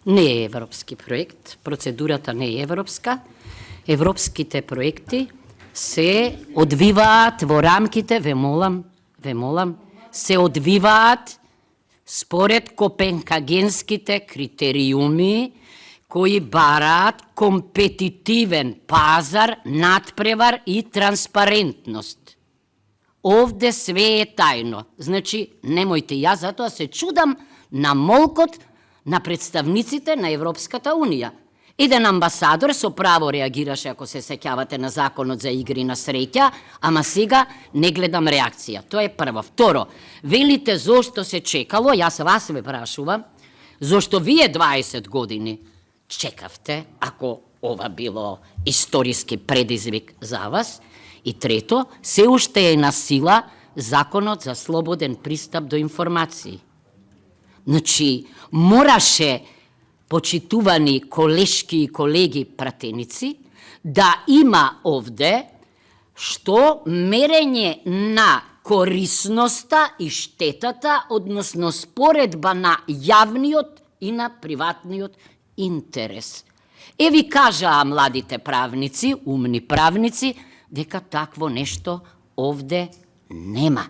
Не е европски проект, процедурата не е европска. Европските проекти се одвиваат во рамките, ве молам, се одвиваат според копенхагенските критериуми кои бараат компетитивен пазар, надпревар и транспарентност. Овде све е тајно. Значи, немојте, ја затоа се чудам на молкот на представниците на Европската Унија. Еден амбасадор со право реагираше, ако се сеќавате, на законот за игри на среќа, ама сега не гледам реакција. Тоа е прво. Второ, велите зошто се чекало, јас вас ве прашувам, зошто вие 20 години чекавте, ако ова било историски предизвик за вас. И трето, се уште е на сила законот за слободен пристап до информации. Значи, мораше, почитувани колешки и колеги пратеници, да има овде што мерење на корисноста и штетата, односно споредба на јавниот и на приватниот интерес. Ви кажаа младите правници, умни правници, дека такво нешто овде нема.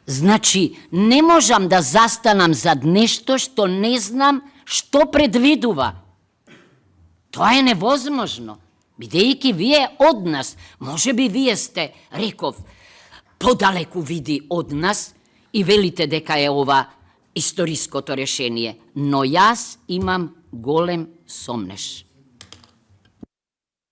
Значи, не можам да застанам зад нешто што не знам што предвидува. Тоа е невозможно, бидејќи вие од нас, може би вие сте, реков, подалеку види од нас и велите дека е ова историското решение, но јас имам голем сомнеш.